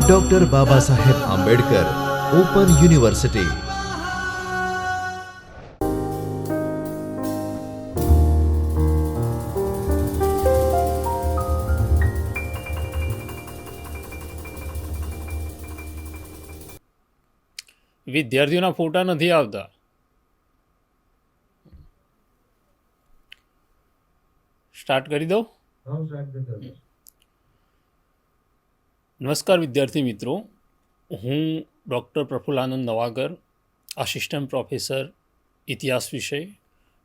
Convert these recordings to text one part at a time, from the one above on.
Doctor Baba Saheb Ambedkar open university. વિદ્યાર્થીઓના ફોટા નથી આવતા. સ્ટાર્ટ કરી દઉં. નમસ્કાર વિદ્યાર્થી મિત્રો, હું ડૉક્ટર પ્રફુલ્લાનંદ નવાગર, આસિસ્ટન્ટ પ્રોફેસર ઇતિહાસ વિષય,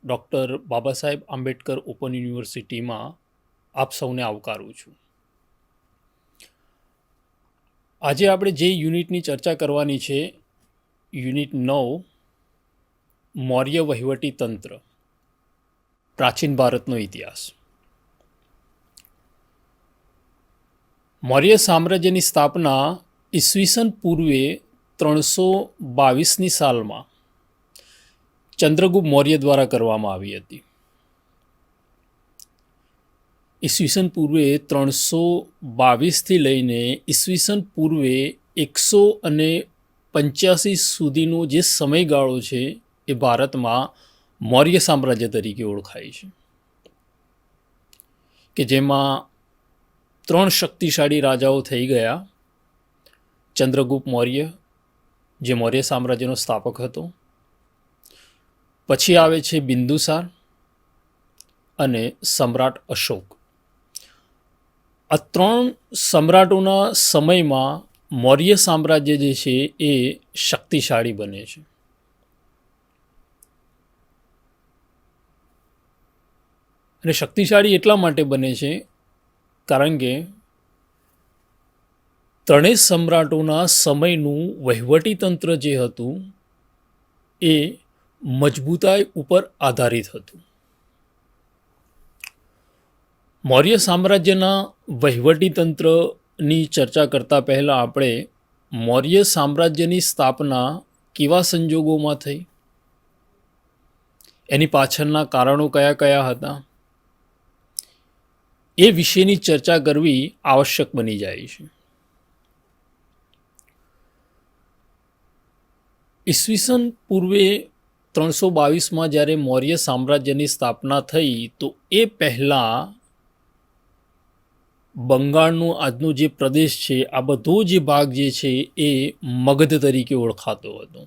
ડૉક્ટર બાબા સાહેબ આંબેડકર ઓપન યુનિવર્સિટીમાં આપ સૌને આવકારું છું. આજે આપણે જે યુનિટની ચર્ચા કરવાની છે, યુનિટ 9, મૌર્ય વહીવટી તંત્ર, પ્રાચીન ભારતનો ઇતિહાસ. મૌર્ય સામ્રાજ્યની સ્થાપના ઈસવીસન પૂર્વે 322ની સાલમાં ચંદ્રગુપ્ત મૌર્ય દ્વારા કરવામાં આવી હતી. ઈસવીસન પૂર્વે 322થી લઈને ઈસવીસન પૂર્વે 185 સુધીનો જે સમયગાળો છે એ ભારતમાં મૌર્ય સામ્રાજ્ય તરીકે ઓળખાય છે, કે જેમાં 3 શક્તિશાળી રાજાઓ થઈ ગયા. ચંદ્રગુપ્ત મૌર્ય, જે મૌર્ય સામ્રાજ્યનો સ્થાપક હતો. પછી આવે છે બિંદુસાર અને સમ્રાટ અશોક. આ 3 સમ્રાટોના સમયમાં મૌર્ય સામ્રાજ્ય જે છે એ શક્તિશાળી બને છે. અને શક્તિશાળી એટલા માટે બને છે કારણ કે ત્રણેય સમ્રાટોના સમયનું વહીવટી તંત્ર જે હતું એ મજબૂતાઈ ઉપર આધારિત હતું. મૌર્ય સામ્રાજ્યના વહીવટી તંત્રની ચર્ચા કરતાં પહેલાં આપણે મૌર્ય સામ્રાજ્યની સ્થાપના કેવા સંજોગોમાં થઈ, એની પાછળના કારણો કયા કયા હતા, એ વિશેની ચર્ચા કરવી આવશ્યક બની જાય છે. ઈસવીસન પૂર્વે 322માં જ્યારે મૌર્ય સામ્રાજ્યની સ્થાપના થઈ, તો એ પહેલાં બંગાળનો આજનો જે પ્રદેશ છે, આ બધો જે ભાગ જે છે એ મગધ તરીકે ઓળખાતો હતો,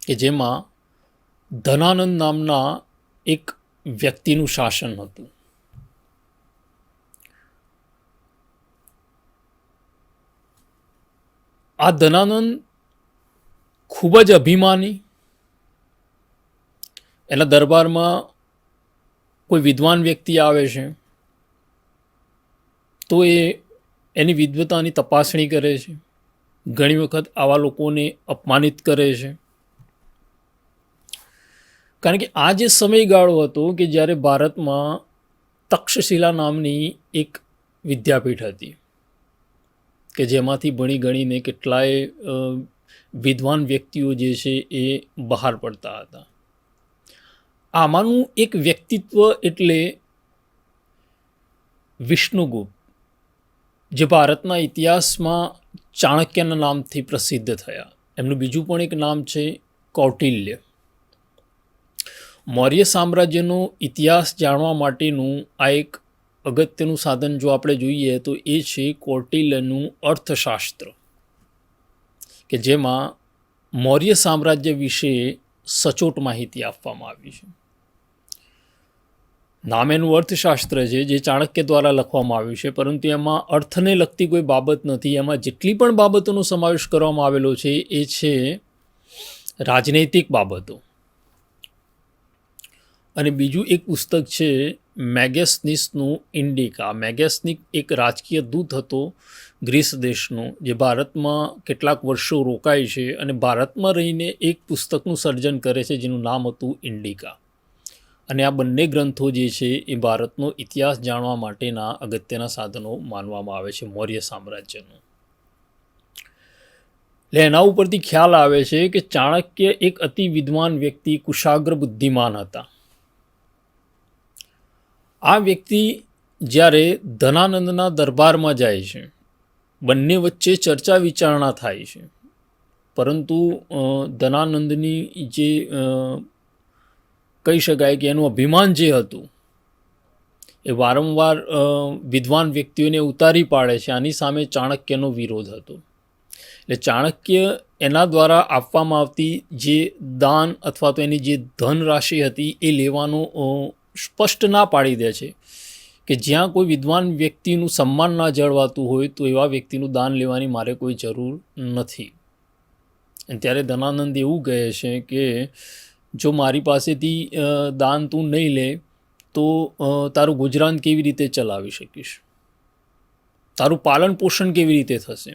કે જેમાં ધનાનંદ નામના એક વ્યક્તિનું શાસન હતું. આ ધનાનંદ ખૂબ જ અભિમાની, એના દરબારમાં કોઈ વિદ્વાન વ્યક્તિ આવે છે તો એની વિદ્વતાની તપાસણી કરે છે. ઘણી વખત આવા લોકોને અપમાનિત કરે છે, કારણ કે આ જે સમયગાળો હતો કે જ્યારે ભારતમાં તક્ષશિલા નામની એક વિદ્યાપીઠ હતી, કે જેમાંથી ભણી ગણીને કેટલાય વિદ્વાન વ્યક્તિઓ જે છે એ બહાર પડતા હતા. આમાંનું એક વ્યક્તિત્વ એટલે વિષ્ણુગુપ્ત, જે ભારતના ઇતિહાસમાં ચાણક્યના નામથી પ્રસિદ્ધ થયા. એમનું બીજું પણ એક નામ છે કૌટિલ્ય. મૌર્ય સામ્રાજ્યનો ઇતિહાસ જાણવા માટેનું આ એક અગત્યનું સાધન જો આપણે જોઈએ તો એ છે કૌટિલ્યનું અર્થશાસ્ત્ર, કે જેમાં મૌર્ય સામ્રાજ્ય વિશે સચોટ માહિતી આપવામાં આવી છે. નામ એનું અર્થશાસ્ત્ર છે, જે ચાણક્ય દ્વારા લખવામાં આવ્યું છે, પરંતુ એમાં અર્થને લગતી કોઈ બાબત નથી. એમાં જેટલી પણ બાબતોનો સમાવેશ કરવામાં આવેલો છે એ છે રાજનૈતિક બાબતો. અને બીજું એક પુસ્તક છે મેગેસ્નિસનું ઇન્ડિકા. મેગેસ્નિક એક રાજકીય દૂત હતો ગ્રીસ દેશનો, જે ભારતમાં કેટલાક વર્ષો રોકાય છે અને ભારતમાં રહીને એક પુસ્તકનું સર્જન કરે છે જેનું નામ હતું ઇન્ડિકા. અને આ બંને ગ્રંથો જે છે એ ભારતનો ઇતિહાસ જાણવા માટેના અગત્યના સાધનો માનવામાં આવે છે મૌર્ય સામ્રાજ્યનું. એટલે એના ઉપરથી ખ્યાલ આવે છે કે ચાણક્ય એક અતિ વિદ્વાન વ્યક્તિ, કુશાગ્ર બુદ્ધિમાન હતા. આ વ્યક્તિ જ્યારે ધનાનંદના દરબારમાં જાય છે, બંને વચ્ચે ચર્ચા વિચારણા થાય છે, પરંતુ ધનાનંદની જે કહી શકાય કે એનું અભિમાન જે હતું એ વારંવાર વિદ્વાન વ્યક્તિઓને ઉતારી પાડે છે. આની સામે ચાણક્યનો વિરોધ હતો. એટલે ચાણક્ય એના દ્વારા આપવામાં આવતી જે દાન અથવા તો એની જે ધનરાશિ હતી એ લેવાનું સ્પષ્ટ ના પાડી દે છે કે જ્યાં કોઈ વિદ્વાન વ્યક્તિનું સન્માન ના જળવાતું હોય તો એવા વ્યક્તિનું દાન લેવાની મારે કોઈ જરૂર નથી. અને ત્યારે ધનાનંદ એવું કહે છે કે જો મારી પાસેથી દાન તું નહીં લે તો તારું ગુજરાન કેવી રીતે ચલાવી શકીશ, તારું પાલન પોષણ કેવી રીતે થશે.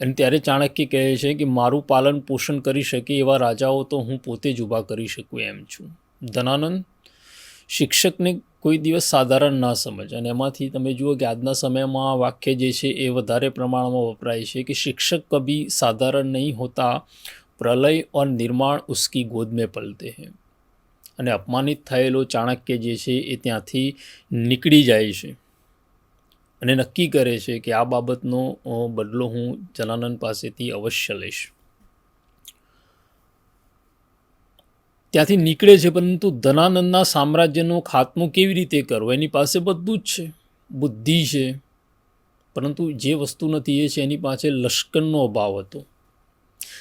અને ત્યારે ચાણક્ય કહે છે કે મારું પાલન પોષણ કરી શકે એવા રાજાઓ તો હું પોતે જ ઊભા કરી શકું એમ છું. ધનાનંદ શિક્ષકને કોઈ દિવસ સાધારણ ના સમજ. અને એમાંથી તમે જુઓ કે આજના સમયમાં આ વાક્ય જે છે એ વધારે પ્રમાણમાં વપરાય છે કે શિક્ષક કભી સાધારણ નહીં હોતા, પ્રલય ઓર નિર્માણ ઉસકી ગોદ મેં પલતે हैं. અને અપમાનિત થયેલો ચાણક્ય જે છે એ ત્યાંથી નીકળી જાય છે અને નક્કી કરે છે કે આ બાબતનો બદલો હું ધનાનંદ પાસેથી અવશ્ય લઈશ. ત્યાંથી નીકળે છે, પરંતુ ધનાનંદના સામ્રાજ્યનો ખાત્મો કેવી રીતે કરવો, એની પાસે બધું જ છે, બુદ્ધિ છે, પરંતુ જે વસ્તુ નથી એ છે એની પાસે લશ્કરનો અભાવ હતો.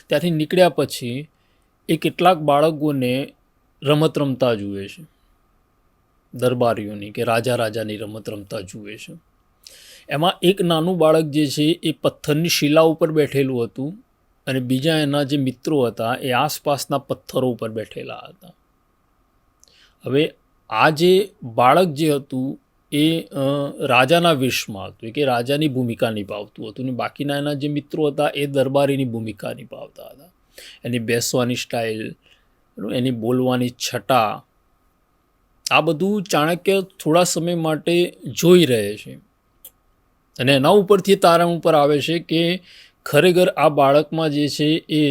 ત્યાંથી નીકળ્યા પછી એ કેટલાક બાળકોને રમત રમતા જુએ છે, દરબારીઓની કે રાજાની રમત રમતા જુએ છે. એમાં એક નાનું બાળક જે છે એ પથ્થરની શિલા ઉપર બેઠેલું હતું અને બીજા એના જે મિત્રો હતા એ આસપાસના પથ્થરો ઉપર બેઠેલા હતા. હવે આ જે બાળક જે હતું એ રાજાના વેશમાં હતું, કે રાજાની ભૂમિકા નિભાવતું હતું, ને બાકીના એના જે મિત્રો હતા એ દરબારીની ભૂમિકા નિભાવતા હતા. એની બેસવાની સ્ટાઇલ, એની બોલવાની છટા, આ બધું ચાણક્ય થોડા સમય માટે જોઈ રહે છે અને એના ઉપરથી તારણ ઉપર આવે છે કે ખરેખર આ બાળકમાં જે છે એ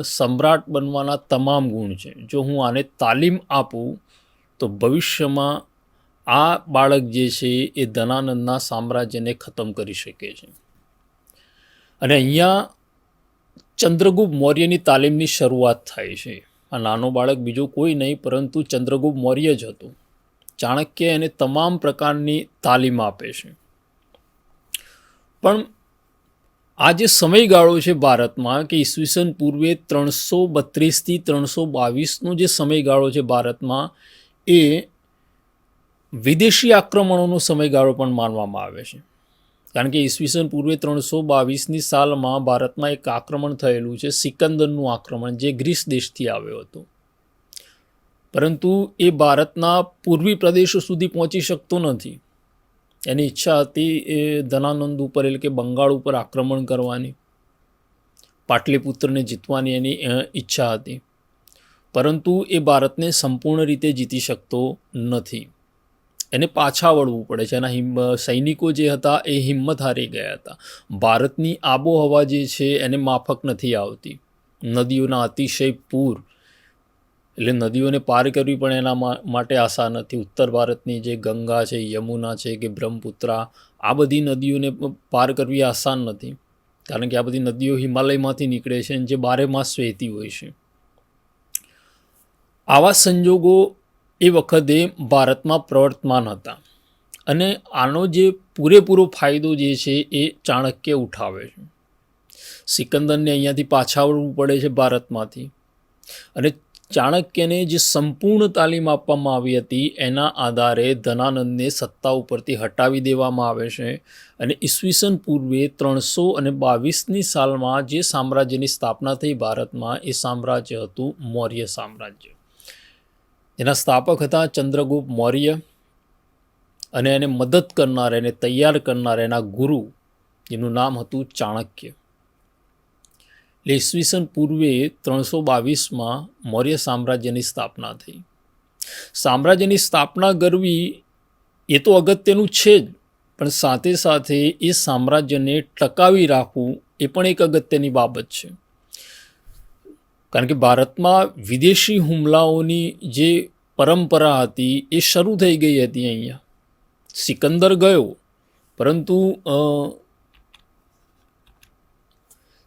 સમ્રાટ બનવાના તમામ ગુણ છે. જો હું આને તાલીમ આપું તો ભવિષ્યમાં આ બાળક જે છે એ ધનાનંદના સામ્રાજ્યને ખતમ કરી શકે છે. અને અહીંયા ચંદ્રગુપ્ત મૌર્યની તાલીમની શરૂઆત થાય છે. આ નાનો બાળક બીજો કોઈ નહીં પરંતુ ચંદ્રગુપ્ત મૌર્ય જ હતો. ચાણક્ય એને તમામ પ્રકારની તાલીમ આપે છે. પણ આ જે સમયગાળો છે ભારતમાં કે ઈસવીસન પૂર્વે 332થી 322નો જે સમયગાળો છે ભારતમાં, એ વિદેશી આક્રમણોનો સમયગાળો પણ માનવામાં આવે છે. કારણ કે ઈસવીસન પૂર્વે 322ની સાલમાં ભારતમાં એક આક્રમણ થયેલું છે, સિકંદરનું આક્રમણ, જે ગ્રીસ દેશથી આવ્યો હતો. પરંતુ એ ભારતના પૂર્વી પ્રદેશો સુધી પહોંચી શકતો નથી. એની ઈચ્છા હતી એ ધનાનંદ ઉપર એટલે કે બંગાળ ઉપર આક્રમણ કરવાની, પાટલીપુત્રને જીતવાની એની ઈચ્છા હતી. પરંતુ એ ભારતને સંપૂર્ણ રીતે જીતી શકતો નથી. એને પાછા વળવું પડે છે. એના સૈનિકો જે હતા એ હિંમત હારી ગયા હતા. ભારતની આબોહવા જે છે એને માફક નથી આવતી. નદીઓના અતિશય પૂર, એટલે નદીઓને પાર કરવી પણ એના માટે આસાન નથી. ઉત્તર ભારતની જે ગંગા છે, યમુના છે કે બ્રહ્મપુત્રા, આ બધી નદીઓને પાર કરવી આસાન નથી. કારણ કે આ બધી નદીઓ હિમાલયમાંથી નીકળે છે અને જે 12 માસ વહેતી હોય છે. આવા સંજોગો એ વખતે ભારતમાં પ્રવર્તમાન હતા અને આનો જે પૂરેપૂરો ફાયદો જે છે એ ચાણક્ય ઉઠાવે છે. સિકંદરને અહીંયાથી પાછા વળવું પડે છે ભારતમાંથી, અને ચાણક્યને જે સંપૂર્ણ તાલીમ આપવામાં આવી હતી એના આધારે ધનાનંદને સત્તા ઉપરથી હટાવી દેવામાં આવે છે. અને ઈસવીસન પૂર્વે 322ની સાલમાં જે સામ્રાજ્યની સ્થાપના થઈ ભારતમાં, એ સામ્રાજ્ય હતું મૌર્ય સામ્રાજ્ય. એના સ્થાપક હતા ચંદ્રગુપ્ત મૌર્ય, અને એને મદદ કરનાર, એને તૈયાર કરનાર એના ગુરુ, જેનું નામ હતું ચાણક્ય. એટલે ઈસવીસન પૂર્વે 322માં મૌર્ય સામ્રાજ્યની સ્થાપના થઈ. સામ્રાજ્યની સ્થાપના કરવી એ તો અગત્યનું છે જ, પણ સાથે સાથે એ સામ્રાજ્યને ટકાવી રાખવું એ પણ એક અગત્યની બાબત છે. કારણ કે ભારતમાં વિદેશી હુમલાઓની જે પરંપરા હતી એ શરૂ થઈ ગઈ હતી અહીંયા. સિકંદર ગયો, પરંતુ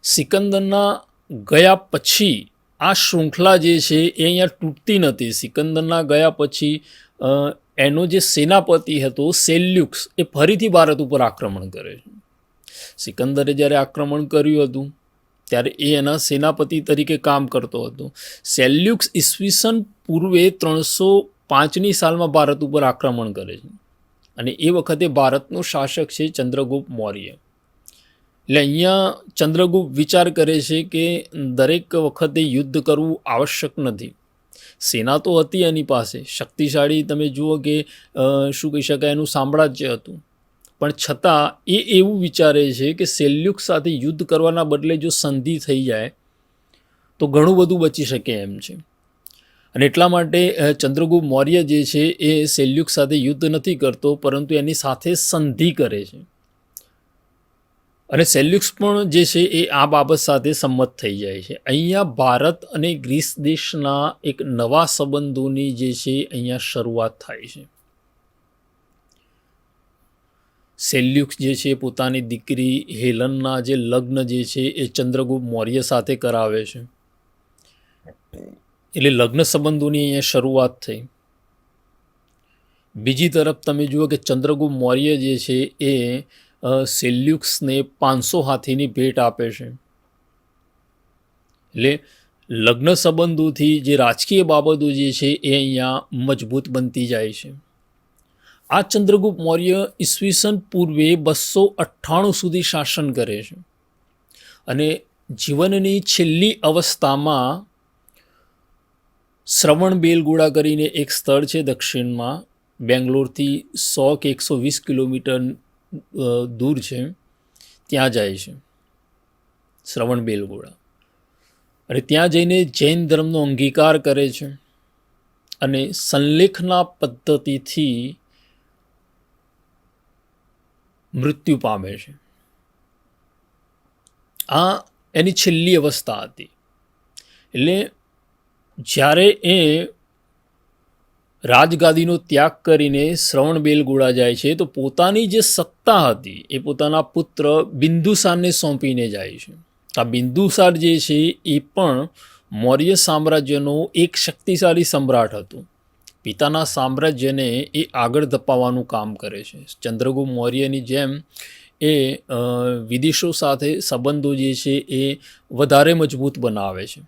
સિકંદરના ગયા પછી આ શૃંખલા જે છે એ અહીંયા તૂટતી નથી. સિકંદરના ગયા પછી એનો જે સેનાપતિ હતો સેલ્યુક્સ એ ફરીથી ભારત ઉપર આક્રમણ કરે છે. સિકંદરે જ્યારે આક્રમણ કર્યું હતું ત્યારે એ એના સેનાપતિ તરીકે કામ કરતો હતો. સેલ્યુક્સ ઈસવીસન પૂર્વે 305ની સાલમાં ભારત ઉપર આક્રમણ કરે છે અને એ વખતે ભારતનો શાસક છે ચંદ્રગુપ્ત મૌર્ય. એટલે અહીંયા ચંદ્રગુપ્ત વિચાર કરે છે કે દરેક વખતે યુદ્ધ કરવું આવશ્યક નથી. સેના તો હતી એની પાસે, શક્તિશાળી, તમે જુઓ કે શું કહી શકાય એનું સામ્રાજ્ય હતું, પણ છતાં એ એવું વિચારે છે કે સેલ્યુક સાથે યુદ્ધ કરવાના બદલે જો સંધિ થઈ જાય તો ઘણું બધું બચી શકે એમ છે. અને એટલા માટે ચંદ્રગુપ્ત મૌર્ય જે છે એ સેલ્યુક સાથે યુદ્ધ નથી કરતો, પરંતુ એની સાથે સંધિ કરે છે. અને સેલ્યુક્સ પણ જે છે એ આ બાબત સાથે સંમત થઈ જાય છે. અહીંયા ભારત અને ગ્રીસ દેશના એક નવા સંબંધોની જે છે અહીંયા શરૂઆત થાય છે. સેલ્યુક્સ જે છે પોતાની દીકરી હેલનના જે લગ્ન જે છે એ ચંદ્રગુપ્ત મૌર્ય સાથે કરાવે છે. એટલે લગ્ન સંબંધોની અહીંયા શરૂઆત થઈ. બીજી તરફ તમે જુઓ કે ચંદ્રગુપ્ત મૌર્ય જે છે એ સેલ્યુક્સને 500 હાથીની ભેટ આપે છે. એટલે લગ્ન સંબંધોથી જે રાજકીય બાબતો જે છે એ અહીંયા મજબૂત બનતી જાય છે. આ ચંદ્રગુપ્ત મૌર્ય ઈસવીસન પૂર્વે 298 સુધી શાસન કરે છે અને જીવનની છેલ્લી અવસ્થામાં શ્રવણબેલગોળા કરીને એક સ્થળ છે દક્ષિણમાં, બેંગ્લોરથી 100 કે 120 કિલોમીટર દૂર છે, ત્યાં જાય છે શ્રવણબેલગોળા. અને ત્યાં જઈને જૈન ધર્મનો અંગીકાર કરે છે અને સંલેખના પદ્ધતિથી મૃત્યુ પામે છે. આ એની છેલ્લી અવસ્થા હતી. એટલે જ્યારે એ રાજગાદીનો ત્યાગ કરીને શ્રવણબેલગોળા જાય છે તો પોતાની જે સત્તા હતી એ પોતાના પુત્ર બિંદુસારને સોંપીને જાય છે. આ બિંદુસાર જે છે એ પણ મૌર્ય સામ્રાજ્યનો એક શક્તિશાળી સમ્રાટ હતો. પિતાના સામ્રાજ્યને એ આગળ ધપાવવાનું કામ કરે છે. ચંદ્રગુપ્ત મૌર્યની જેમ એ વિદેશો સાથે સંબંધો જે છે એ વધારે મજબૂત બનાવે છે.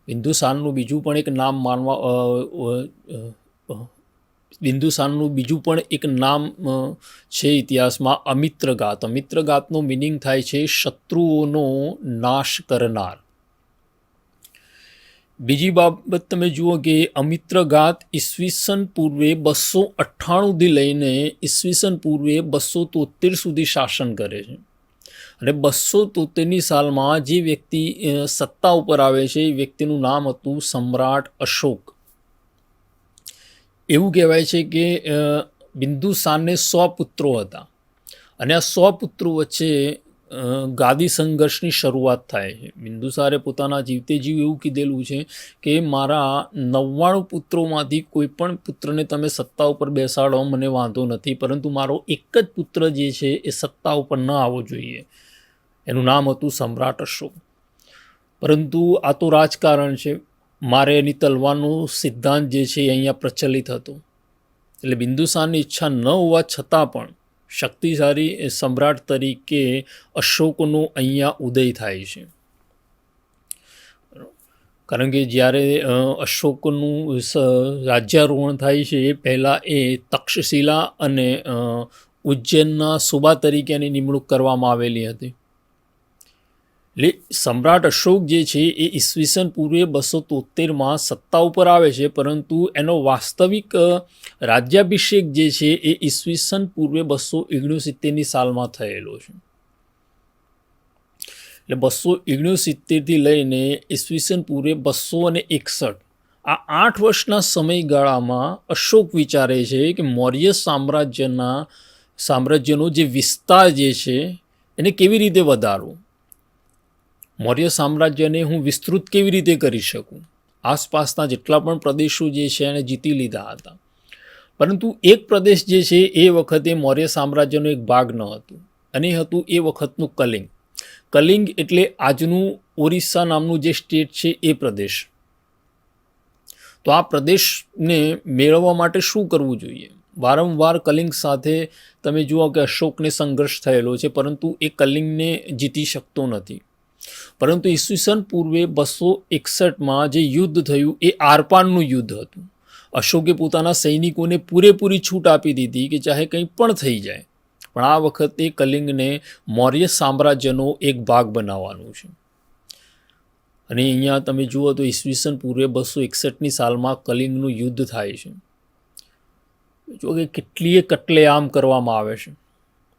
બિંદુસારનું બીજું પણ એક નામ છે ઇતિહાસમાં અમિત્રઘાત. અમિત્રઘાતનો મિનિંગ થાય છે શત્રુઓનો નાશ કરનાર. બીજી બાબત તમે જુઓ કે અમિત્રઘાત ઈસવીસન પૂર્વે 298થી લઈને ઈસવીસન પૂર્વે 273 સુધી શાસન કરે છે. અને 273ની સાલમાં જે વ્યક્તિ સત્તા ઉપર આવે છે એ વ્યક્તિનું નામ હતું સમ્રાટ અશોક. એવું કહેવાય છે કે બિંદુસારને 100 પુત્રો હતા અને આ 100 પુત્રો વચ્ચે ગાદી સંઘર્ષની શરૂઆત થાય છે. બિંદુસારે પોતાના જીવતે જીવ એવું કીધેલું છે કે મારા 99 પુત્રોમાંથી કોઈ પણ પુત્રને તમે સત્તા ઉપર બેસાડો મને વાંધો નથી, પરંતુ મારો એક જ પુત્ર જે છે એ સત્તા ઉપર ન આવવો જોઈએ. એનું નામ હતું સમ્રાટ અશોક. પરંતુ આ તો રાજકારણ છે, મારે એની તલવારનો સિદ્ધાંત જે છે એ અહીંયા પ્રચલિત હતો. એટલે બિંદુસારની ઈચ્છા ન હોવા છતાં પણ શક્તિશાળી સમ્રાટ તરીકે અશોકનો અહીંયા ઉદય થાય છે. કારણ કે જ્યારે અશોકનું રાજ્યારોહણ થાય છે એ પહેલાં એ તક્ષશિલા અને ઉજ્જૈનના સુબા તરીકે એની નિમણૂક કરવામાં આવેલી હતી. એટલે સમ્રાટ અશોક જે છે એ ઈસવીસન પૂર્વે 273માં સત્તા ઉપર આવે છે, પરંતુ એનો વાસ્તવિક રાજ્યાભિષેક જે છે એ ઈસવીસન પૂર્વે 269ની સાલમાં થયેલો છે. એટલે 269થી લઈને ઈસવીસન પૂર્વે 261 આ 8 વર્ષના સમયગાળામાં અશોક વિચારે છે કે મૌર્ય સામ્રાજ્યનો જે વિસ્તાર જે છે એને કેવી રીતે વધારવું, મૌર્ય સામ્રાજ્યને હું વિસ્તૃત કેવી રીતે કરી શકું. આસપાસના જેટલા પણ પ્રદેશો જે છે એને જીતી લીધા હતા, પરંતુ એક પ્રદેશ જે છે એ વખતે મૌર્ય સામ્રાજ્યનો એક ભાગ ન હતું, અને એ હતું એ વખતનું કલિંગ. કલિંગ એટલે આજનું ઓરિસ્સા નામનું જે સ્ટેટ છે એ પ્રદેશ. તો આ પ્રદેશને મેળવવા માટે શું કરવું જોઈએ? વારંવાર કલિંગ સાથે તમે જુઓ કે અશોકને સંઘર્ષ થયેલો છે, પરંતુ એ કલિંગને જીતી શકતો નથી. પરંતુ ઈસવીસન પૂર્વે 261માં જે યુદ્ધ થયું એ આરપારનું યુદ્ધ હતું. અશોકે પોતાના સૈનિકોને પૂરેપૂરી છૂટ આપી દીધી કે ચાહે કંઈ પણ થઈ જાય, પણ આ વખતે કલિંગને મૌર્ય સામ્રાજ્યનો એક ભાગ બનાવવાનું છે. અને અહીંયા તમે જુઓ તો ઈસવીસન પૂર્વે 261ની સાલમાં કલિંગનું યુદ્ધ થાય છે. જો કે કેટલીય કટલેઆમ કરવામાં આવે છે,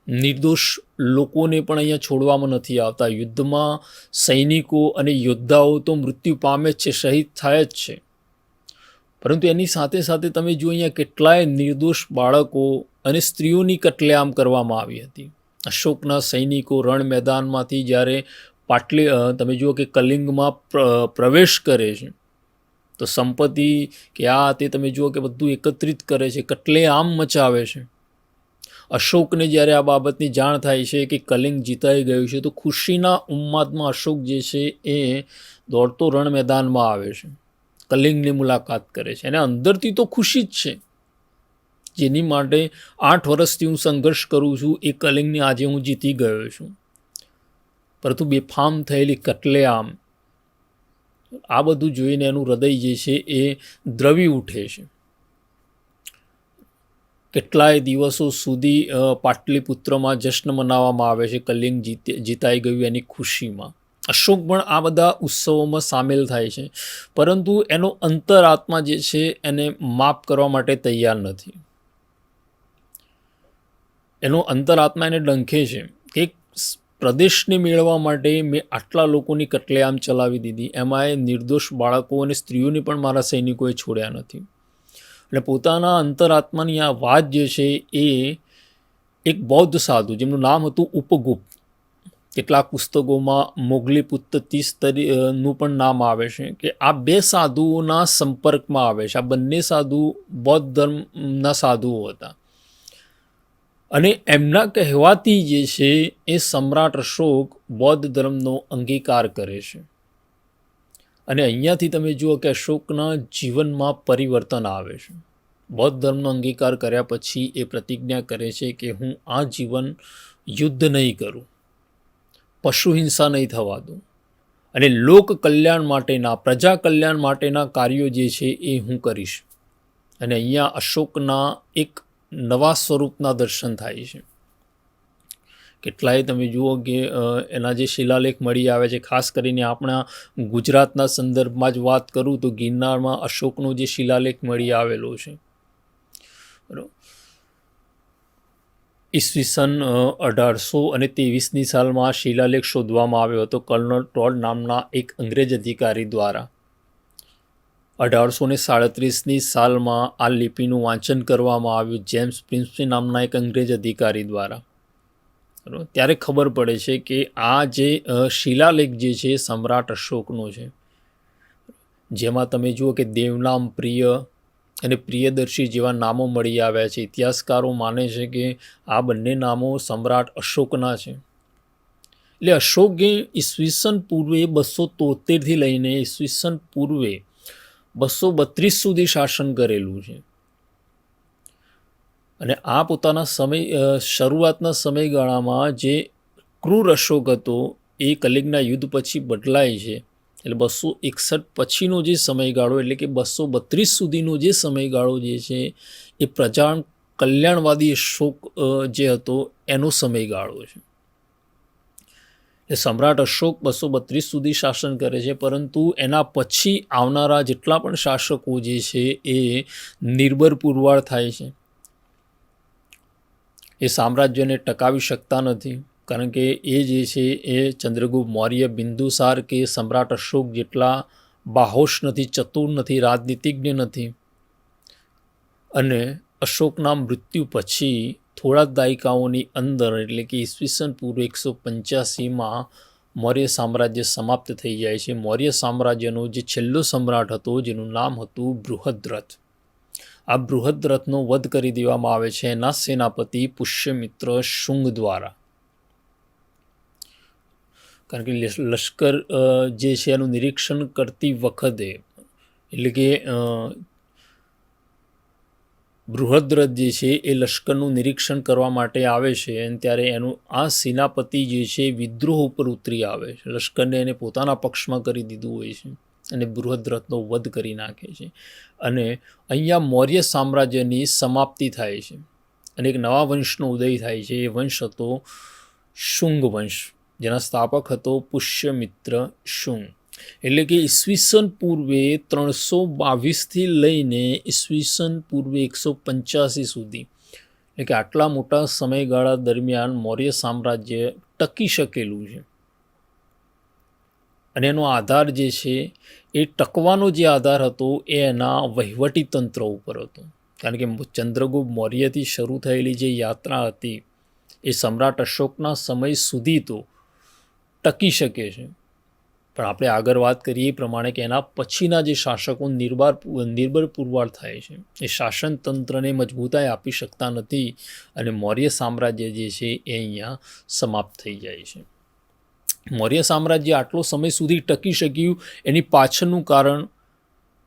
નિર્દોષ લોકોને પણ અહીંયા છોડવામાં નથી આવતા. યુદ્ધમાં સૈનિકો અને યોદ્ધાઓ તો મૃત્યુ પામે જ છે, શહીદ થાય જ છે, પરંતુ એની સાથે સાથે તમે જુઓ અહીંયા કેટલાય નિર્દોષ બાળકો અને સ્ત્રીઓની કટલેઆમ કરવામાં આવી હતી. અશોકના સૈનિકો રણ મેદાનમાંથી જ્યારે તમે જુઓ કે કલિંગમાં પ્રવેશ કરે છે, તો સંપત્તિ કે તે તમે જુઓ કે બધું એકત્રિત કરે છે, કટલેઆમ મચાવે છે. અશોકને જ્યારે આ બાબતની જાણ થાય છે કે કલિંગ જીતાઈ ગયું છે, તો ખુશીના ઉન્માદમાં અશોક જે છે એ દોડતો રણ મેદાનમાં આવે છે, કલિંગની મુલાકાત કરે છે, અને અંદરથી તો ખુશી જ છે, જેની માટે 8 વર્ષથી હું સંઘર્ષ કરું છું, એ કલિંગને આજે હું જીતી ગયો છું. પરંતુ બેફામ થયેલી કટલેઆમ, આ બધું જોઈને એનું હૃદય જે છે એ દ્રવી ઉઠે છે. કેટલાય દિવસો સુધી પાટલીપુત્રમાં જશ્ન મનાવવામાં આવે છે કલિંગ જીતાઈ ગયું એની ખુશીમાં. અશોક પણ આ બધા ઉત્સવોમાં સામેલ થાય છે, પરંતુ એનો અંતરાત્મા જે છે એને માફ કરવા માટે તૈયાર નથી. એનો અંતરાત્મા એને ડંખે છે કે પ્રદેશને મેળવવા માટે મેં આટલા લોકોની કટલેઆમ ચલાવી દીધી, એમાં એ નિર્દોષ બાળકો અને સ્ત્રીઓને પણ મારા સૈનિકોએ છોડ્યા નથી. અને પોતાના અંતરાત્માની આ વાત જે છે એ એક બૌદ્ધ સાધુ, જેમનું નામ હતું ઉપગુપ્ત, કેટલાક પુસ્તકોમાં મોગલીપુત્ત 30 નું પણ નામ આવે છે, કે આ 2 સાધુઓના સંપર્કમાં આવે છે. આ બંને સાધુ બૌદ્ધ ધર્મના સાધુઓ હતા, અને એમના કહેવાથી જે છે એ સમ્રાટ અશોક બૌદ્ધ ધર્મનો અંગીકાર કરે છે. અને અહીંયાથી તમે જુઓ કે અશોકના જીવનમાં પરિવર્તન આવે છે. બૌદ્ધ ધર્મનો અંગીકાર કર્યા પછી એ પ્રતિજ્ઞા કરે છે કે હું આ જીવન યુદ્ધ નહીં કરું, પશુ હિંસા નહીં થવા દઉં, અને લોક કલ્યાણ માટેના, પ્રજા કલ્યાણ માટેના કાર્યો જે છે એ હું કરીશ. અને અહીંયા અશોકના એક નવા સ્વરૂપના દર્શન થાય છે. કેટલાય તમે જુઓ કે એના જે શિલાલેખ મળી આવે છે, ખાસ કરીને આપણા ગુજરાતના સંદર્ભમાં જ વાત કરું તો ગિરનારમાં અશોકનો જે શિલાલેખ મળી આવેલો છે, બરાબર. ઈસવીસન 1823ની સાલમાં આ શિલાલેખ શોધવામાં આવ્યો હતો કર્નલ ટોડ નામના એક અંગ્રેજ અધિકારી દ્વારા. 1837ની સાલમાં આ લિપિનું વાંચન કરવામાં આવ્યું જેમ્સ પ્રિન્સપી નામના એક અંગ્રેજ અધિકારી દ્વારા. ત્યારે ખબર પડે છે કે આ જે શિલાલેખ જે છે સમ્રાટ અશોકનો છે, જેમાં તમે જુઓ કે દેવનામ પ્રિય અને પ્રિયદર્શી જેવા નામો મળી આવ્યા છે. ઇતિહાસકારો માને છે કે આ બંને નામો સમ્રાટ અશોકના છે. એટલે અશોકે ઈસવીસન પૂર્વે 273થી લઈને ઈસવીસન પૂર્વે 232 સુધી શાસન કરેલું છે. અને આ પોતાના શરૂઆતના સમયગાળામાં જે ક્રૂર અશોક હતો એ કલિંગના યુદ્ધ પછી બદલાય છે. એટલે 261 પછીનો જે સમયગાળો, એટલે કે 232 સુધીનો જે સમયગાળો જે છે એ પ્રજા કલ્યાણવાદી અશોક જે હતો એનો સમયગાળો છે. એ સમ્રાટ અશોક 232 સુધી શાસન કરે છે, પરંતુ એના પછી આવનારા જેટલા પણ શાસકો જે છે એ નિર્ભર પુરવાર થાય છે. એ સામ્રાજ્યને ટકાવી શકતા નથી, કારણ કે એ જે છે એ ચંદ્રગુપ્ત મૌર્ય, બિંદુસાર કે સમ્રાટ અશોક જેટલા બાહોશ નથી, ચતુર નથી, રાજનીતિજ્ઞ નથી. અને અશોકના મૃત્યુ પછી થોડા દાયકાઓની અંદર, એટલે કે ઈસવીસન પૂર્વ 185માં મૌર્ય સામ્રાજ્ય સમાપ્ત થઈ જાય છે. મૌર્ય સામ્રાજ્યનો જે છેલ્લો સમ્રાટ હતો, જેનું નામ હતું બૃહદ્રથ. આ બૃહદ રથનો વધ કરી દેવામાં આવે છે એના સેનાપતિ પુષ્યમિત્ર શુંગ દ્વારા. કારણ કે લશ્કર જે છે એનું નિરીક્ષણ કરતી વખતે, એટલે કે બૃહદ રથ જે છે એ લશ્કરનું નિરીક્ષણ કરવા માટે આવે છે અને ત્યારે એનું આ સેનાપતિ જે છે વિદ્રોહ ઉપર ઉતરી આવે છે. લશ્કરને એને પોતાના પક્ષમાં કરી દીધું હોય છે અને બૃહદ રથનો વધ કરી નાખે છે. અને અહીંયા મૌર્ય સામ્રાજ્યની સમાપ્તિ થાય છે અને એક નવા વંશનો ઉદય થાય છે. એ વંશ હતો શુંગ વંશ, જેના સ્થાપક હતો પુષ્યમિત્ર શુંગ. એટલે કે ઈસવીસન પૂર્વે 322થી લઈને ઈસવીસન પૂર્વે 185 સુધી, એટલે કે આટલા મોટા સમયગાળા દરમિયાન મૌર્ય સામ્રાજ્ય ટકી શકેલું છે. અને એનો આધાર જે છે એ ટકવાનો જે આધાર હતો એ એના વહીવટી તંત્ર ઉપર હતો. કારણ કે ચંદ્રગુપ્ત મૌર્યથી શરૂ થયેલી જે યાત્રા હતી એ સમ્રાટ અશોકના સમય સુધી તો ટકી શકે છે, પણ આપણે આગળ વાત કરીએ એ પ્રમાણે કે એના પછીના જે શાસકો નિર્બળ પુરવાર થાય છે એ શાસન તંત્રને મજબૂતાઈ આપી શકતા નથી અને મૌર્ય સામ્રાજ્ય જે છે એ અહીંયા સમાપ્ત થઈ જાય છે. મૌર્ય સામ્રાજ્ય આટલો સમય સુધી ટકી શક્યું એની પાછળનું કારણ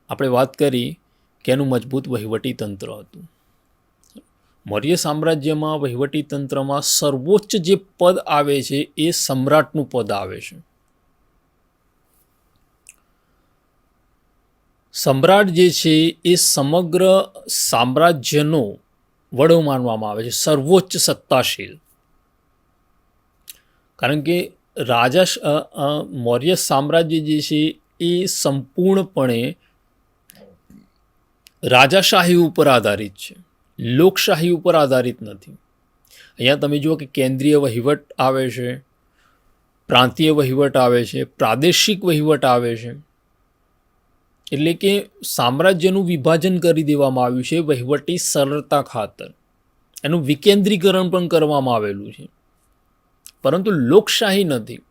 આપણે વાત કરી કે એનું મજબૂત વહીવટી તંત્ર હતું. મૌર્ય સામ્રાજ્યમાં વહીવટી તંત્રમાં સર્વોચ્ચ જે પદ આવે છે એ સમ્રાટનું પદ આવે છે. સમ્રાટ જે છે એ સમગ્ર સામ્રાજ્યનો વડો માનવામાં આવે છે, સર્વોચ્ચ સત્તાશીલ. કારણ કે મૌર્ય સામ્રાજ્ય જે છે એ સંપૂર્ણપણે રાજાશાહી ઉપર આધારિત છે, લોકશાહી ઉપર આધારિત નથી. અહીંયા તમે જુઓ કે કેન્દ્રીય વહીવટ આવે છે, પ્રાંતીય વહીવટ આવે છે, પ્રાદેશિક વહીવટ આવે છે. એટલે કે સામ્રાજ્યનું વિભાજન કરી દેવામાં આવ્યું છે વહીવટી સરળતા ખાતર. એનું વિકેન્દ્રીકરણ પણ કરવામાં આવેલું છે, પરંતુ લોકશાહી નથી.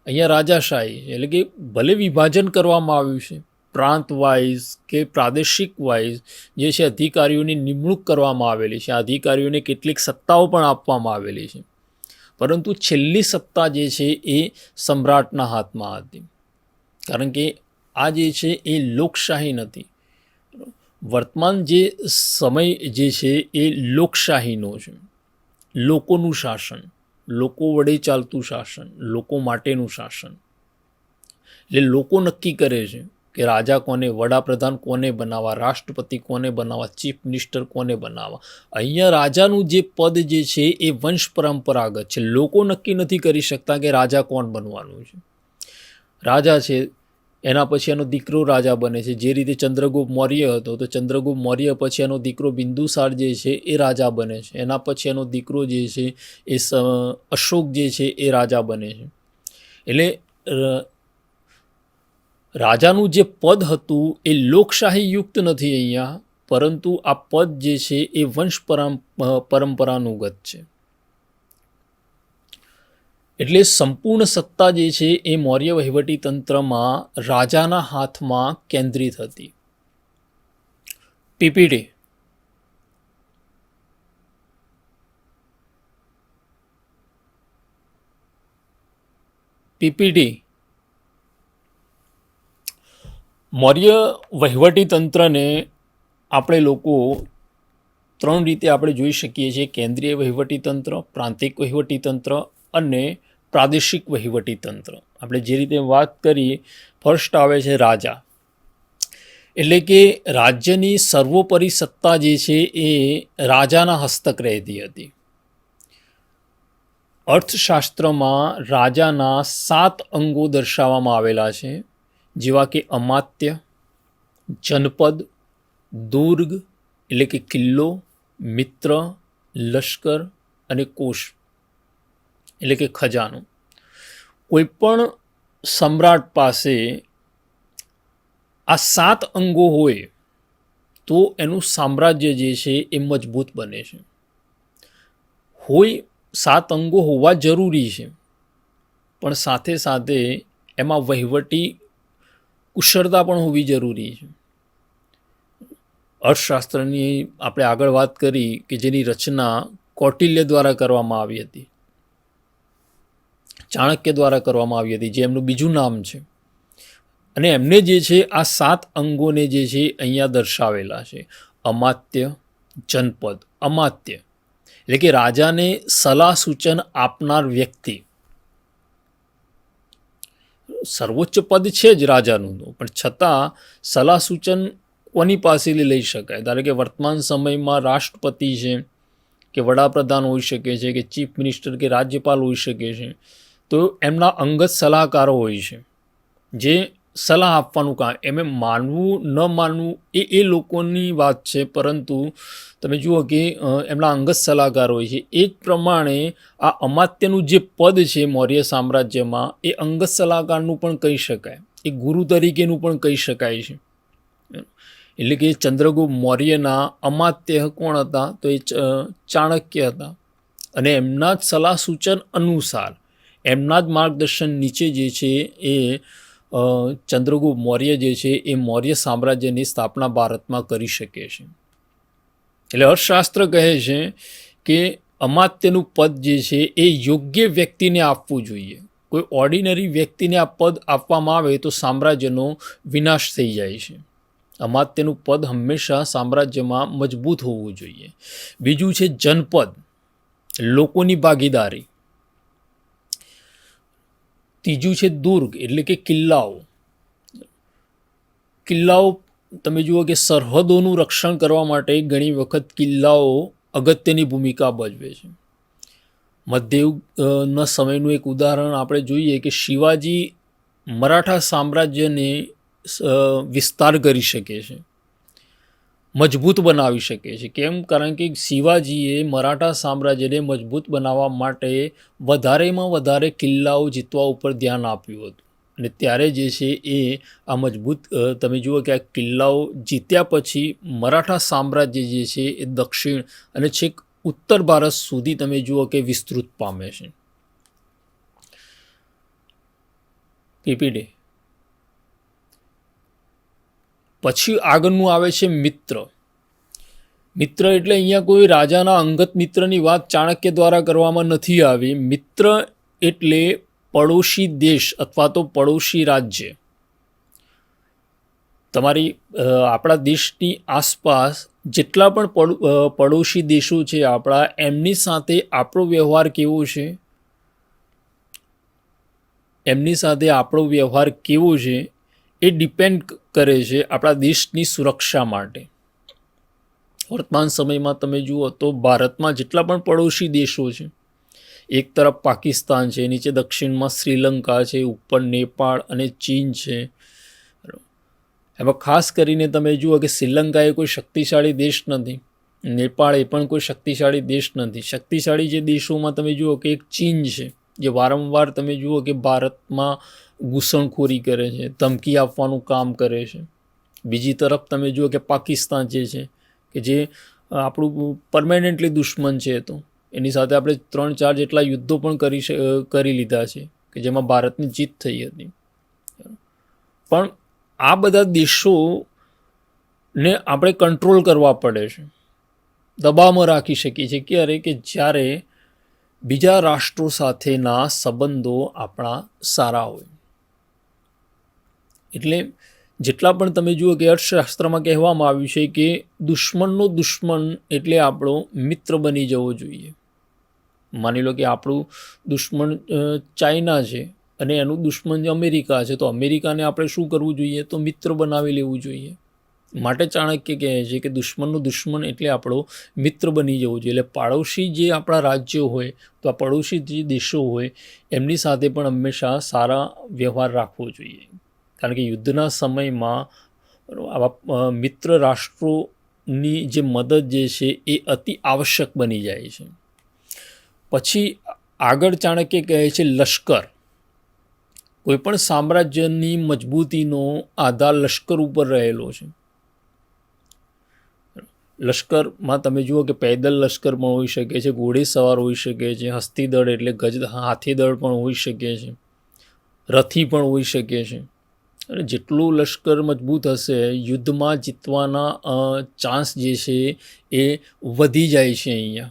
અહીંયા રાજાશાહી છે. એટલે કે ભલે વિભાજન કરવામાં આવ્યું છે, પ્રાંત વાઇઝ કે પ્રાદેશિક વાઇઝ જે છે અધિકારીઓની નિમણૂક કરવામાં આવેલી છે, અધિકારીઓને કેટલીક સત્તાઓ પણ આપવામાં આવેલી છે, પરંતુ છેલ્લી સત્તા જે છે એ સમ્રાટના હાથમાં હતી. કારણ કે આ જે છે એ લોકશાહી નથી. વર્તમાન જે સમય જે છે એ લોકશાહીનો છે, લોકોનું શાસન, લોકો વડે ચાલતું શાસન, લોકો માટેનું શાસન. એટલે લોકો નક્કી કરે છે કે રાજા કોને, વડાપ્રધાન કોને બનાવવા, રાષ્ટ્રપતિ કોને બનાવવા, ચીફ મિનિસ્ટર કોને બનાવવા. અહીંયા રાજાનું જે પદ જે છે એ વંશ પરંપરાગત છે. લોકો નક્કી નથી કરી શકતા કે રાજા કોણ બનવાનું છે. રાજા છે એના પછી એનો દીકરો રાજા બને છે. જે રીતે ચંદ્રગુપ્ત મૌર્ય હતો તો ચંદ્રગુપ્ત મૌર્ય પછી એનો દીકરો બિંદુસાર જે છે એ રાજા બને છે. એના પછી એનો દીકરો જે છે એ અશોક જે છે એ રાજા બને છે. એટલે રાજાનું જે પદ હતું એ લોકશાહી યુક્ત નથી અહીંયા, પરંતુ આ પદ જે છે એ વંશ પરંપરાનુગત છે. એટલે સંપૂર્ણ સત્તા જે છે એ મૌર્ય વહીવટી તંત્રમાં રાજાના હાથમાં કેન્દ્રિત હતી. પીપીટી મૌર્ય વહીવટી તંત્રને આપણે લોકો ત્રણ રીતે આપણે જોઈ શકીએ છીએ: કેન્દ્રીય વહીવટી તંત્ર, પ્રાંતિક વહીવટી તંત્ર અને પ્રાદેશિક વહીવટી તંત્ર. આપણે જે રીતે વાત કરી, ફર્સ્ટ આવે છે રાજા. એટલે કે રાજ્યની સર્વોપરી સત્તા જે છે એ રાજાના હસ્તક રહેતી હતી. અર્થશાસ્ત્રમાં રાજાના 7 અંગો દર્શાવવામાં આવેલા છે, જેવા કે અમાત્ય, જનપદ, દુર્ગ એટલે કે કિલ્લો, મિત્ર, લશ્કર અને કોષ એટલે કે ખજાનો. કોઈ પણ સમ્રાટ પાસે આ 7 અંગો હોય તો એનું સામ્રાજ્ય જે છે એ મજબૂત બને છે. 7 અંગો હોવા જરૂરી છે, પણ સાથે સાથે એમાં વહીવટી કુશળતા પણ હોવી જરૂરી છે. અર્થશાસ્ત્રની આપણે આગળ વાત કરી કે જેની રચના કૌટિલ્ય દ્વારા કરવામાં આવી હતી, ચાણક્ય દ્વારા કરવામાં આવી હતી, જે એમનું બીજું નામ છે. અને એમને જે છે આ 7 અંગોને જે છે અહીંયા દર્શાવેલા છે. અમાત્ય, જનપદ. અમાત્ય એટલે કે રાજાને સલાહ સૂચન આપનાર વ્યક્તિ. સર્વોચ્ચ પદ છે જ રાજાનું, પણ છતાં સલાહ સૂચન કોની પાસેથી લઈ શકાય? ધારો કે વર્તમાન સમયમાં રાષ્ટ્રપતિ છે કે વડાપ્રધાન હોઈ શકે છે કે ચીફ મિનિસ્ટર કે રાજ્યપાલ હોઈ શકે છે, તો એમના અંગત સલાહકારો હોય છે જે સલાહ આપવાનું કામ. એમે માનવું ન માનવું એ લોકોની વાત છે, પરંતુ તમે જુઓ કે એમના અંગત સલાહકાર હોય છે. એ જ પ્રમાણે આ અમાત્યનું જે પદ છે મૌર્ય સામ્રાજ્યમાં, એ અંગત સલાહકારનું પણ કહી શકાય, એ ગુરુ તરીકેનું પણ કહી શકાય છે. એટલે કે ચંદ્રગુપ્ત મૌર્યના અમાત્ય કોણ હતા? તો એ ચાણક્ય હતા. અને એમના જ સલાહ સૂચન અનુસાર, એમના જ માર્ગદર્શન નીચે જે છે એ ચંદ્રગુપ્ત મૌર્ય જે છે એ મૌર્ય સામ્રાજ્યની સ્થાપના ભારતમાં કરી શકે છે. એટલે અર્થશાસ્ત્ર કહે છે કે અમાત્યનું પદ જે છે એ યોગ્ય વ્યક્તિને આપવું જોઈએ. કોઈ ઓર્ડિનરી વ્યક્તિને આ પદ આપવામાં આવે તો સામ્રાજ્યનો વિનાશ થઈ જાય છે. અમાત્યનું પદ હંમેશા સામ્રાજ્યમાં મજબૂત હોવું જોઈએ. બીજું છે જનપદ, લોકોની ભાગીદારી. ત્રીજું છે દુર્ગ એટલે કે કિલ્લાઓ. કિલ્લાઓ તમે જુઓ કે સરહદોનું રક્ષણ કરવા માટે ઘણી વખત કિલ્લાઓ અગત્યની ભૂમિકા ભજવે છે. મધ્યયુગના સમયનું એક ઉદાહરણ આપણે જોઈએ કે શિવાજી મરાઠા સામ્રાજ્યને વિસ્તાર કરી શકે છે, મજબૂત બનાવી શકે છે. કેમ? કારણ કે શિવાજીએ મરાઠા સામ્રાજ્યને મજબૂત બનાવવા માટે વધારેમાં વધારે કિલ્લાઓ જીતવા ઉપર ધ્યાન આપ્યું હતું. અને ત્યારે જે છે એ આ મજબૂત તમે જુઓ કે આ કિલ્લાઓ જીત્યા પછી મરાઠા સામ્રાજ્ય જે છે એ દક્ષિણ અને છેક ઉત્તર ભારત સુધી તમે જુઓ કે વિસ્તૃત પામે છે. પીપીડી. પછી આગળનું આવે છે મિત્ર. મિત્ર એટલે અહીંયા કોઈ રાજાના અંગત મિત્રની વાત ચાણક્ય દ્વારા કરવામાં નથી આવી. મિત્ર એટલે પડોશી દેશ અથવા તો પડોશી રાજ્ય. તમારી આપણા દેશની આસપાસ જેટલા પણ પડોશી દેશો છે આપણા, એમની સાથે આપણો વ્યવહાર કેવો છે, એમની સાથે આપણો વ્યવહાર કેવો છે એ ડિપેન્ડ કરે છે આપણા દેશની સુરક્ષા માટે. વર્તમાન સમયમાં તમે જુઓ તો ભારતમાં જેટલા પણ પડોશી દેશો છે, એક તરફ પાકિસ્તાન છે, નીચે દક્ષિણમાં શ્રીલંકા છે, ઉપર નેપાળ અને ચીન છે. એમાં ખાસ કરીને તમે જુઓ કે શ્રીલંકા એ કોઈ શક્તિશાળી દેશ નથી, નેપાળ એ પણ કોઈ શક્તિશાળી દેશ નથી. શક્તિશાળી જે દેશોમાં તમે જુઓ કે એક ચીન છે, જે વારંવાર તમે જુઓ કે ભારતમાં ઘૂસણખોરી કરે છે, ધમકી આપવાનું કામ કરે છે. બીજી તરફ તમે જુઓ કે પાકિસ્તાન જે છે કે જે આપણું પરમેનન્ટલી દુશ્મન છે, તો એની સાથે આપણે 3-4 જેટલા યુદ્ધો પણ કરી લીધા છે કે જેમાં ભારતની જીત થઈ હતી. પણ આ બધા દેશોને આપણે કંટ્રોલ કરવા પડે છે, દબાવમાં રાખી શકીએ છીએ. ક્યારે? કે જ્યારે બીજા રાષ્ટ્રો સાથેના સંબંધો આપણા સારા હોય. એટલે જેટલા પણ તમે જુઓ કે અર્થશાસ્ત્રમાં કહેવામાં આવ્યું છે કે દુશ્મનનો દુશ્મન એટલે આપણો મિત્ર બની જવો જોઈએ. માની લો કે આપણું દુશ્મન ચાઇના છે અને એનું દુશ્મન અમેરિકા છે, તો અમેરિકાને આપણે શું કરવું જોઈએ? તો મિત્ર બનાવી લેવું જોઈએ. માટે ચાણક્ય કહે છે કે દુશ્મનનો દુશ્મન એટલે આપણો મિત્ર બની જવો જોઈએ. એટલે પાડોશી જે આપણા રાજ્યો હોય, તો આ પડોશી જે દેશો હોય એમની સાથે પણ હંમેશા સારા વ્યવહાર રાખવો જોઈએ. કારણ કે યુદ્ધના સમયમાં આવા મિત્ર રાષ્ટ્રોની જે મદદ જે છે એ અતિ આવશ્યક બની જાય છે. પછી આગળ ચાણક્ય કહે છે લશ્કર. કોઈપણ સામ્રાજ્યની મજબૂતીનો આધાર લશ્કર ઉપર રહેલો છે. લશ્કરમાં તમે જુઓ કે પૈદલ લશ્કર પણ હોઈ શકે છે, ઘોડેસવાર હોઈ શકે છે, હસ્તીદળ એટલે હાથીદળ પણ હોઈ શકે છે, રથી પણ હોઈ શકે છે. અને જેટલું લશ્કર મજબૂત હશે યુદ્ધમાં જીતવાના ચાન્સ જે છે એ વધી જાય છે અહીંયા.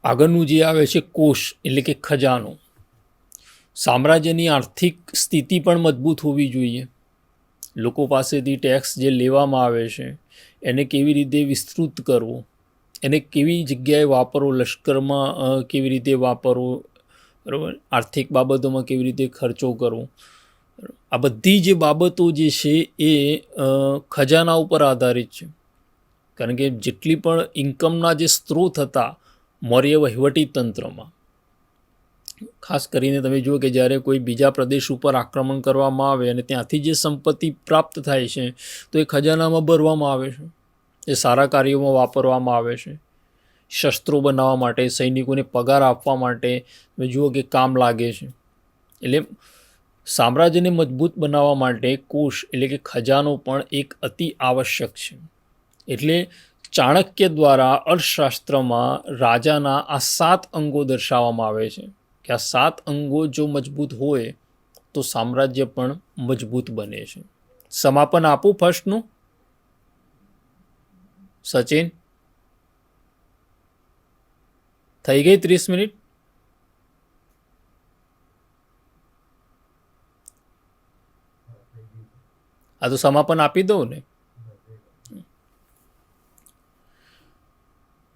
આગળનું જે આવે છે કોષ એટલે કે ખજાનો. સામ્રાજ્યની આર્થિક સ્થિતિ પણ મજબૂત હોવી જોઈએ. લોકો પાસેથી ટેક્સ જે લેવામાં આવે છે એને કેવી રીતે વિસ્તૃત કરવો, એને કેવી જગ્યાએ વાપરવો, લશ્કરમાં કેવી રીતે વાપરવો, બરાબર, આર્થિક બાબતોમાં કેવી રીતે ખર્ચો કરવો, આ બધી જે બાબતો જે છે એ ખજાના ઉપર આધારિત છે. કારણ કે જેટલી પણ ઇન્કમના જે સ્ત્રોત હતા મૌર્ય વહીવટી તંત્રમાં, ખાસ કરીને તમે જુઓ કે જ્યારે કોઈ બીજા પ્રદેશ ઉપર આક્રમણ કરવામાં આવે અને ત્યાંથી જે સંપત્તિ પ્રાપ્ત થાય છે તો એ ખજાનામાં ભરવામાં આવે છે, એ સારા કાર્યોમાં વાપરવામાં આવે છે. શસ્ત્રો બનાવવા માટે, સૈનિકોને પગાર આપવા માટે તમે જુઓ કે કામ લાગે છે. એટલે સામ્રાજ્યને મજબૂત બનાવવા માટે કોષ એટલે કે ખજાનો પણ એક અતિ આવશ્યક છે. એટલે ચાણક્ય દ્વારા અર્થશાસ્ત્રમાં રાજાના આ 7 અંગો દર્શાવવામાં આવે છે કે આ 7 અંગો જો મજબૂત હોય તો સામ્રાજ્ય પણ મજબૂત બને છે. સમાપન આપું ફર્સ્ટનું? સચિન, થઈ ગઈ 30 મિનિટ? આ તો સમાપન આપી દઉં ને.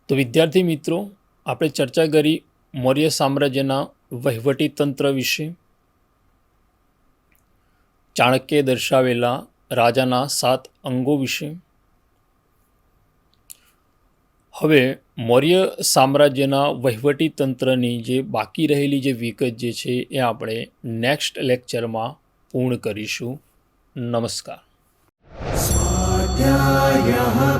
તો વિદ્યાર્થી મિત્રો, આપણે ચર્ચા કરી મૌર્ય સામ્રાજ્યના વહીવટી તંત્ર વિશે, ચાણક્યે દર્શાવેલા રાજાના 7 અંગો વિશે. હવે મૌર્ય સામ્રાજ્યના વહીવટી તંત્રની જે બાકી રહેલી જે વિગત જે છે એ આપણે નેક્સ્ટ લેક્ચરમાં પૂર્ણ કરીશું. નમસ્કાર. स्वाध्यायः